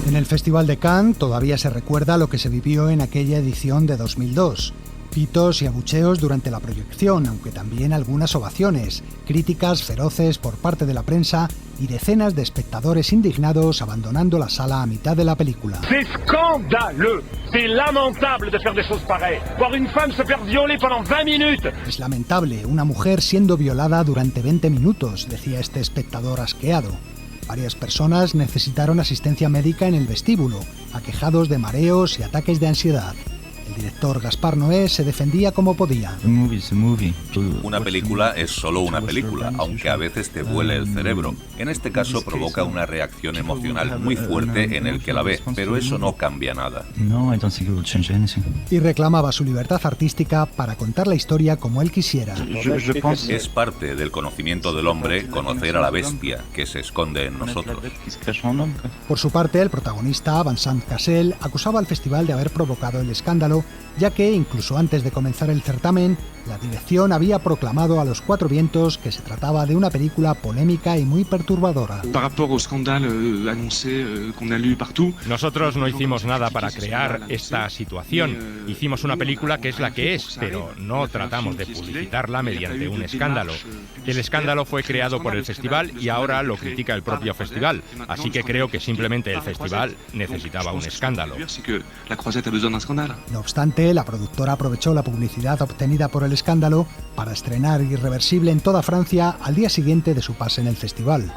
En el Festival de Cannes todavía se recuerda lo que se vivió en aquella edición de 2002. Pitos y abucheos durante la proyección, aunque también algunas ovaciones, críticas feroces por parte de la prensa y decenas de espectadores indignados abandonando la sala a mitad de la película. C'est scandaleux, c'est lamentable de faire des choses pareilles. Voir une femme se faire violer pendant 20 minutes. Es lamentable, una mujer siendo violada durante 20 minutos, decía este espectador asqueado. Varias personas necesitaron asistencia médica en el vestíbulo, aquejados de mareos y ataques de ansiedad. El director Gaspar Noé se defendía como podía. Una película es solo una película, aunque a veces te vuele el cerebro. En este caso provoca una reacción emocional muy fuerte en el que la ve, pero eso no cambia nada. Y reclamaba su libertad artística para contar la historia como él quisiera. Es parte del conocimiento del hombre conocer a la bestia que se esconde en nosotros. Por su parte, el protagonista, Vincent Cassel, acusaba al festival de haber provocado el escándalo, ya que, incluso antes de comenzar el certamen, la dirección había proclamado a los cuatro vientos que se trataba de una película polémica y muy perturbadora. Nosotros no hicimos nada para crear esta situación. Hicimos una película que es la que es, pero no tratamos de publicitarla mediante un escándalo. El escándalo fue creado por el festival y ahora lo critica el propio festival, así que creo que simplemente el festival necesitaba un escándalo. No obstante, la productora aprovechó la publicidad obtenida por el escándalo para estrenar Irreversible en toda Francia al día siguiente de su pase en el festival.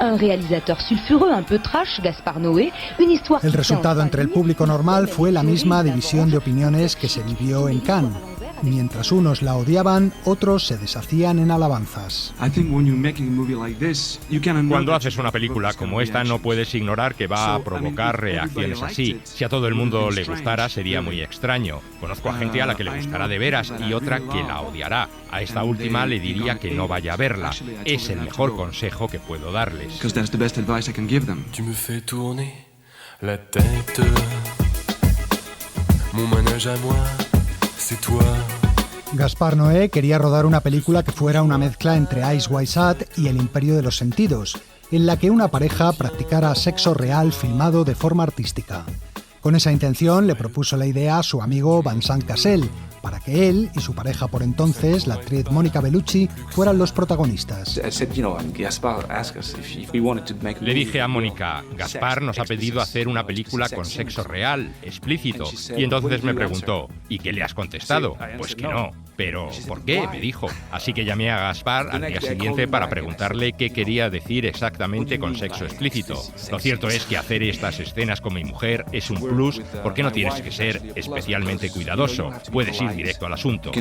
El resultado entre el público normal fue la misma división de opiniones que se vivió en Cannes. Mientras unos la odiaban, otros se deshacían en alabanzas. Cuando haces una película como esta, no puedes ignorar que va a provocar reacciones así. Si a todo el mundo le gustara, sería muy extraño. Conozco a gente a la que le gustará de veras y otra que la odiará. A esta última le diría que no vaya a verla. Es el mejor consejo que puedo darles. Tu me fais tourner la tête. Mon manège à moi. Gaspar Noé quería rodar una película que fuera una mezcla entre Eyes Wide Shut y El Imperio de los Sentidos, en la que una pareja practicara sexo real filmado de forma artística. Con esa intención le propuso la idea a su amigo Vincent Cassel, para que él y su pareja por entonces, la actriz Mónica Bellucci, fueran los protagonistas. Le dije a Mónica, Gaspar nos ha pedido hacer una película con sexo real, explícito, y entonces me preguntó, ¿y qué le has contestado? Pues que no. Pero, ¿por qué?, me dijo. Así que llamé a Gaspar al día siguiente para preguntarle qué quería decir exactamente con sexo explícito. Lo cierto es que hacer estas escenas con mi mujer es un plus porque no tienes que ser especialmente cuidadoso. Puedes ir directo al asunto.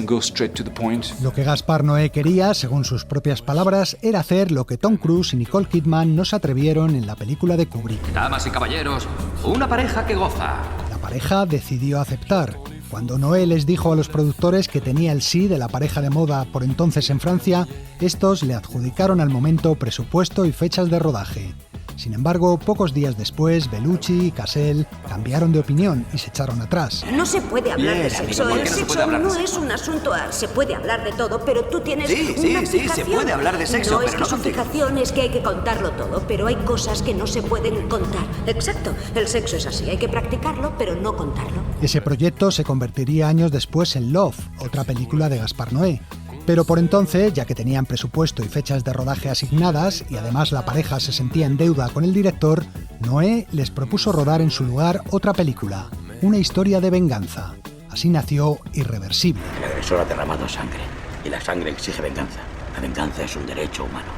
Lo que Gaspar Noé quería, según sus propias palabras, era hacer lo que Tom Cruise y Nicole Kidman no se atrevieron en la película de Kubrick. Damas y caballeros, una pareja que goza. La pareja decidió aceptar. Cuando Noé les dijo a los productores que tenía el sí de la pareja de moda por entonces en Francia, estos le adjudicaron al momento presupuesto y fechas de rodaje. Sin embargo, pocos días después, Bellucci y Cassel cambiaron de opinión y se echaron atrás. No se puede hablar de sexo. El sexo no es un asunto. Se puede hablar de todo, pero tú tienes una fijación. Sí, se puede hablar de sexo, no, pero es que no su fijación es que hay que contarlo todo, pero hay cosas que no se pueden contar. Exacto. El sexo es así. Hay que practicarlo, pero no contarlo. Ese proyecto se convertiría años después en Love, otra película de Gaspar Noé. Pero por entonces, ya que tenían presupuesto y fechas de rodaje asignadas, y además la pareja se sentía en deuda con el director, Noé les propuso rodar en su lugar otra película, una historia de venganza. Así nació Irreversible. El agresor ha derramado sangre, y la sangre exige venganza. La venganza es un derecho humano.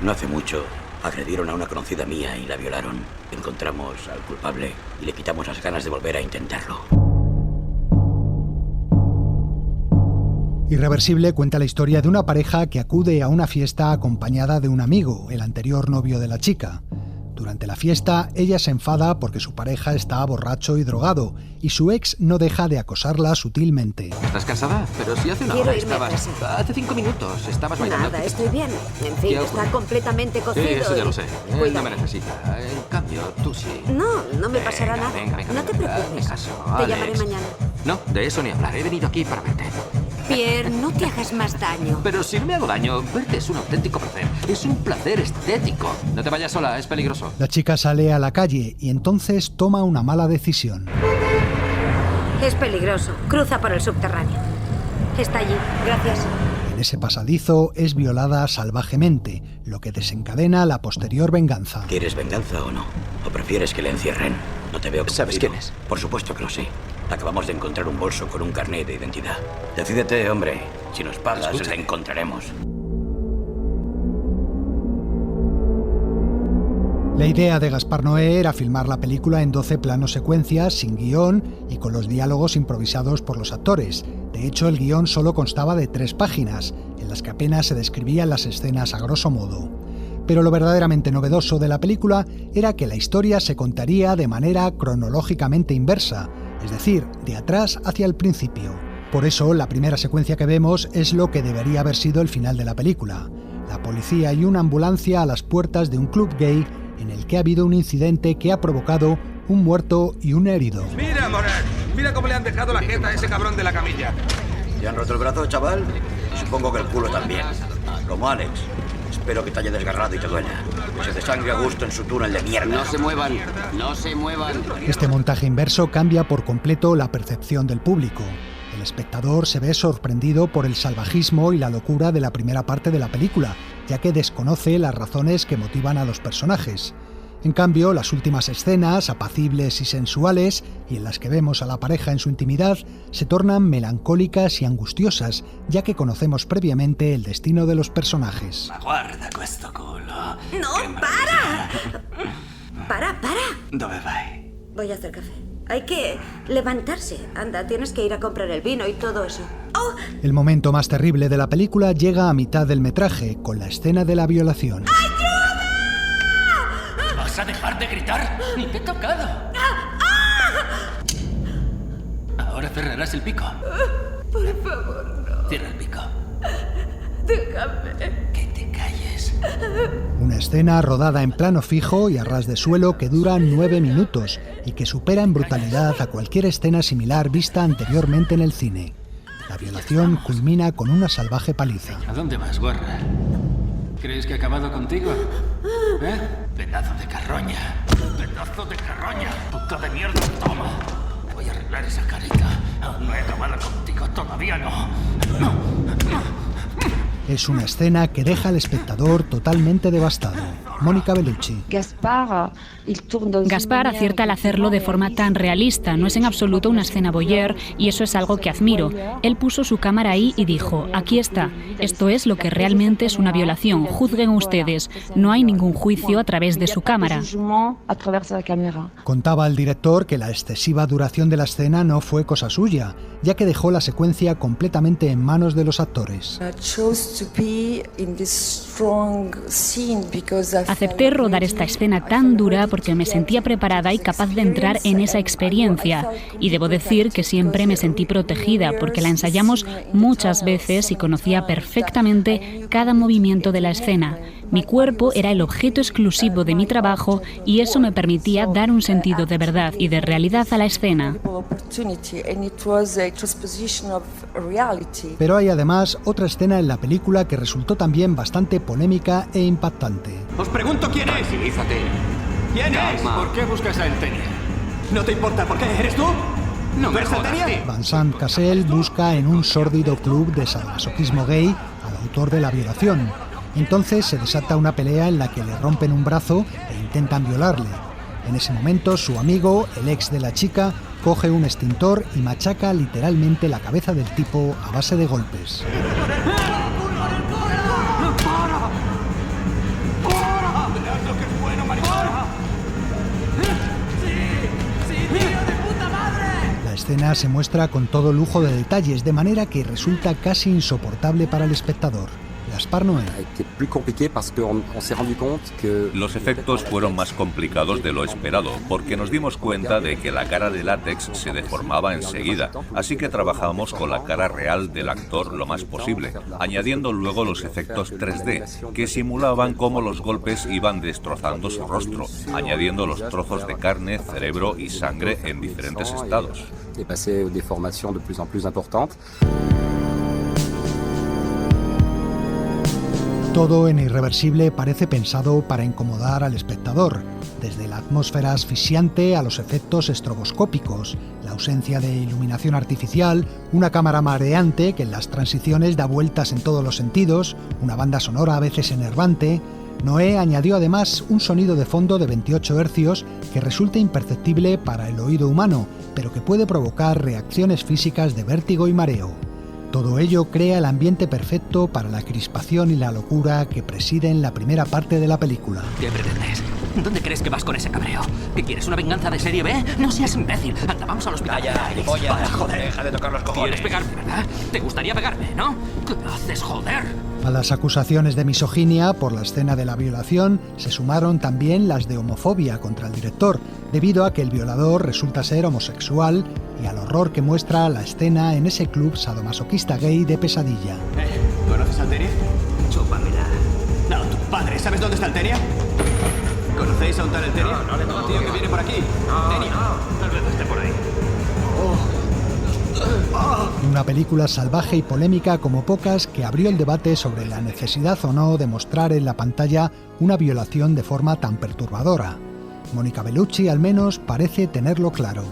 No hace mucho, agredieron a una conocida mía y la violaron. Encontramos al culpable y le quitamos las ganas de volver a intentarlo. Irreversible cuenta la historia de una pareja que acude a una fiesta acompañada de un amigo, el anterior novio de la chica. Durante la fiesta, ella se enfada porque su pareja está borracho y drogado, y su ex no deja de acosarla sutilmente. ¿Estás casada? Pero si hace una hora estabas... Hace 5 minutos estabas bailando. Nada, estoy bien. En fin, está completamente cocido. Sí, eso ya lo sé. Él no me Cuidado. necesita. En cambio, tú sí. No me pasará nada. Venga, No te preocupes. Te Alex. llamaré mañana. No, de eso ni hablar. He venido aquí para verte. Pierre, no te hagas más daño. Pero si no me hago daño, verte es un auténtico placer. Es un placer estético. No te vayas sola, es peligroso. La chica sale a la calle y entonces toma una mala decisión. Es peligroso. Cruza por el subterráneo. Está allí, gracias. En ese pasadizo es violada salvajemente, lo que desencadena la posterior venganza. ¿Quieres venganza o no? ¿O prefieres que le encierren? No te veo. ¿Sabes quién es? Por supuesto que lo sé. Acabamos de encontrar un bolso con un carnet de identidad. Decídete, hombre. Si nos pagas, la encontraremos. La idea de Gaspar Noé era filmar la película en 12 planos secuencias, sin guión y con los diálogos improvisados por los actores. De hecho, el guión solo constaba de 3 páginas, en las que apenas se describían las escenas a grosso modo. Pero lo verdaderamente novedoso de la película era que la historia se contaría de manera cronológicamente inversa, es decir, de atrás hacia el principio. Por eso, la primera secuencia que vemos es lo que debería haber sido el final de la película. La policía y una ambulancia a las puertas de un club gay en el que ha habido un incidente que ha provocado un muerto y un herido. ¡Mira, Moran! ¡Mira cómo le han dejado la jeta a ese cabrón de la camilla! ¿Te han roto el brazo, chaval? Y supongo que el culo también. Como Alex. Espero que te haya desgarrado y te duela. Que se desangre a gusto en su túnel de mierda. No se muevan, no se muevan. Este montaje inverso cambia por completo la percepción del público. El espectador se ve sorprendido por el salvajismo y la locura de la primera parte de la película, ya que desconoce las razones que motivan a los personajes. En cambio, las últimas escenas, apacibles y sensuales, y en las que vemos a la pareja en su intimidad, se tornan melancólicas y angustiosas, ya que conocemos previamente el destino de los personajes. Guarda questo culo. ¡No, para! ¡Para! ¿Dónde vai? Voy a hacer café. Hay que levantarse. Anda, tienes que ir a comprar el vino y todo eso. ¡Oh! El momento más terrible de la película llega a mitad del metraje, con la escena de la violación. ¿Vas a dejar de gritar? ¡Ni te he tocado! Ahora cerrarás el pico. Por favor, no. Cierra el pico. Déjame. Que te calles. Una escena rodada en plano fijo y a ras de suelo que dura 9 minutos y que supera en brutalidad a cualquier escena similar vista anteriormente en el cine. La violación culmina con una salvaje paliza. ¿A dónde vas, guarra? ¿Crees que he acabado contigo? ¿Eh? Pedazo de carroña. Pedazo de carroña. Puta de mierda, toma. Voy a arreglar esa carita. Aún no he acabado contigo, todavía no. Es una escena que deja al espectador totalmente devastado. Mónica Bellucci. Gaspar acierta al hacerlo de forma tan realista. No es en absoluto una escena voyeur y eso es algo que admiro. Él puso su cámara ahí y dijo, aquí está, esto es lo que realmente es una violación. Juzguen ustedes. No hay ningún juicio a través de su cámara. Contaba el director que la excesiva duración de la escena no fue cosa suya, ya que dejó la secuencia completamente en manos de los actores. Acepté rodar esta escena tan dura porque me sentía preparada y capaz de entrar en esa experiencia. Y debo decir que siempre me sentí protegida porque la ensayamos muchas veces y conocía perfectamente cada movimiento de la escena. Mi cuerpo era el objeto exclusivo de mi trabajo y eso me permitía dar un sentido de verdad y de realidad a la escena. Pero hay además otra escena en la película que resultó también bastante polémica e impactante. Os pregunto quién es. Tranquilízate. ¿Quién es? ¿Por qué buscas a Entenia? ¿No te importa por qué? ¿Eres tú? No me ¿Ves jodas, Entenia? Vincent Cassel busca en un sórdido club de sadomasoquismo gay al autor de la violación. Entonces se desata una pelea en la que le rompen un brazo e intentan violarle. En ese momento su amigo, el ex de la chica, coge un extintor y machaca literalmente la cabeza del tipo a base de golpes. La escena se muestra con todo lujo de detalles, de manera que resulta casi insoportable para el espectador. Gaspar Noé. Los efectos fueron más complicados de lo esperado, porque nos dimos cuenta de que la cara de látex se deformaba enseguida, así que trabajamos con la cara real del actor lo más posible, añadiendo luego los efectos 3D, que simulaban cómo los golpes iban destrozando su rostro, añadiendo los trozos de carne, cerebro y sangre en diferentes estados. Todo en Irreversible parece pensado para incomodar al espectador, desde la atmósfera asfixiante a los efectos estroboscópicos, la ausencia de iluminación artificial, una cámara mareante que en las transiciones da vueltas en todos los sentidos, una banda sonora a veces enervante. Noé añadió además un sonido de fondo de 28 Hz que resulta imperceptible para el oído humano, pero que puede provocar reacciones físicas de vértigo y mareo. Todo ello crea el ambiente perfecto para la crispación y la locura que presiden la primera parte de la película. ¿Qué pretendes? ¿Dónde crees que vas con ese cabreo? ¿Qué quieres, una venganza de serie B? No seas imbécil. Anda, vamos al hospital. Calla, joder, deja de tocar los cojones. ¿Quieres pegarme, verdad? ¿Te gustaría pegarme, no? ¿Qué haces, joder? A las acusaciones de misoginia por la escena de la violación se sumaron también las de homofobia contra el director, debido a que el violador resulta ser homosexual y al horror que muestra la escena en ese club sadomasoquista gay de Pesadilla. ¿Conoces a Alteria? Chúpamela. No, tu padre. ¿Sabes dónde está Alteria? ¿Conocéis a un tal Alteria? No, le conozco. Tío que viene por aquí. Alteria. Tal vez esté por ahí. Una película salvaje y polémica como pocas que abrió el debate sobre la necesidad o no de mostrar en la pantalla una violación de forma tan perturbadora. Mónica Bellucci al menos parece tenerlo claro.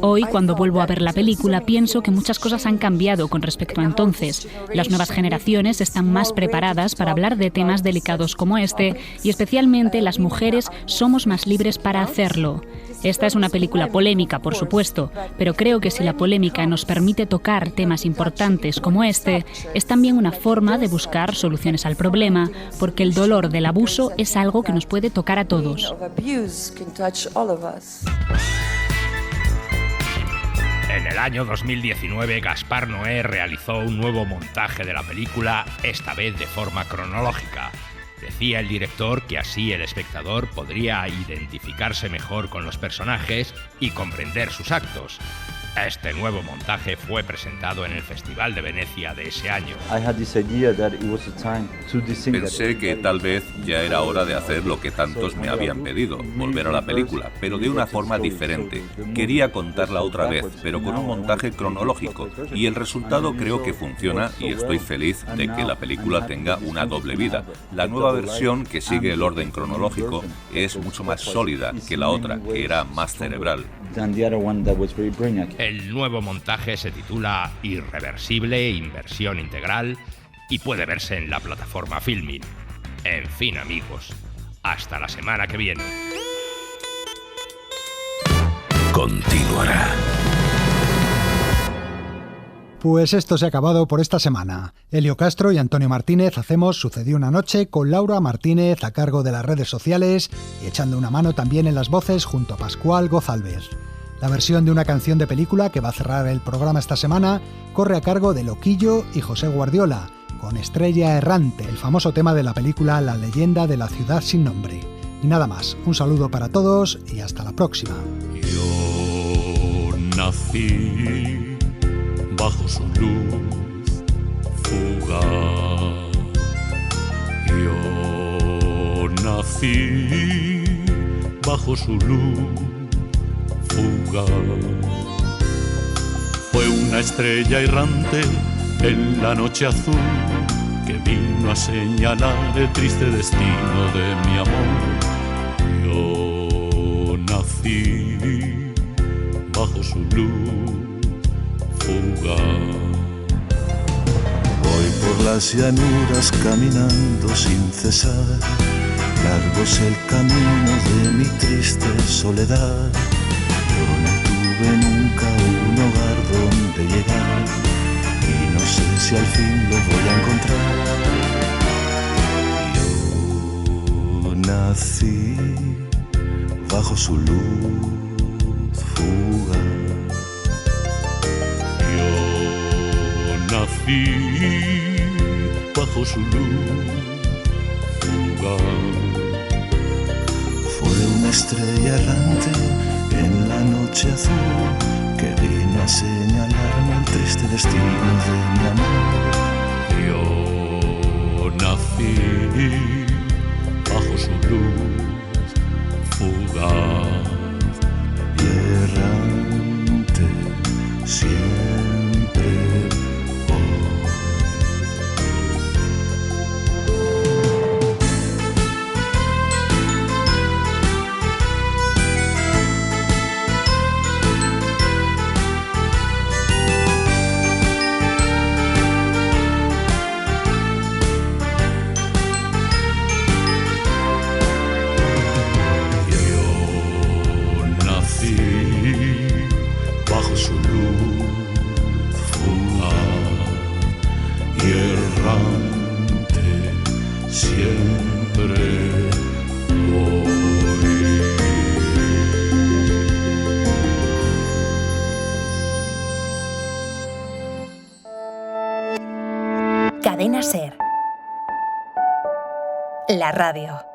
Hoy, cuando vuelvo a ver la película, pienso que muchas cosas han cambiado con respecto a entonces. Las nuevas generaciones están más preparadas para hablar de temas delicados como este, y especialmente las mujeres somos más libres para hacerlo. Esta es una película polémica, por supuesto, pero creo que si la polémica nos permite tocar temas importantes como este, es también una forma de buscar soluciones al problema, porque el dolor del abuso es algo que nos puede tocar a todos. En el año 2019, Gaspar Noé realizó un nuevo montaje de la película, esta vez de forma cronológica. Decía el director que así el espectador podría identificarse mejor con los personajes y comprender sus actos. Este nuevo montaje fue presentado en el Festival de Venecia de ese año. Pensé que tal vez ya era hora de hacer lo que tantos me habían pedido, volver a la película, pero de una forma diferente. Quería contarla otra vez, pero con un montaje cronológico, y el resultado creo que funciona y estoy feliz de que la película tenga una doble vida. La nueva versión, que sigue el orden cronológico, es mucho más sólida que la otra, que era más cerebral. El nuevo montaje se titula Irreversible, Inversión Integral y puede verse en la plataforma Filmin. En fin, amigos, hasta la semana que viene. Continuará. Pues esto se ha acabado por esta semana. Elio Castro y Antonio Martínez hacemos Sucedió una noche con Laura Martínez a cargo de las redes sociales y echando una mano también en las voces junto a Pascual Gozalvez. La versión de una canción de película que va a cerrar el programa esta semana corre a cargo de Loquillo y José Guardiola, con Estrella Errante, el famoso tema de la película La leyenda de la ciudad sin nombre. Y nada más, un saludo para todos y hasta la próxima. Yo nací bajo su luz fugaz. Yo nací bajo su luz fugaz. Fue una estrella errante en la noche azul que vino a señalar el triste destino de mi amor. Yo nací bajo su luz fugaz. Voy por las llanuras caminando sin cesar, largo es el camino de mi triste soledad. Yo no tuve nunca un hogar donde llegar y no sé si al fin lo voy a encontrar. Yo nací bajo su luz fugaz. Yo nací bajo su luz fugaz. Fue una estrella errante en la noche azul que vino a señalarme el triste destino de mi amor. Yo nací bajo su luz fugaz y errante siempre voy. su luz fugaz y errante siempre voy. Cadena SER. La radio.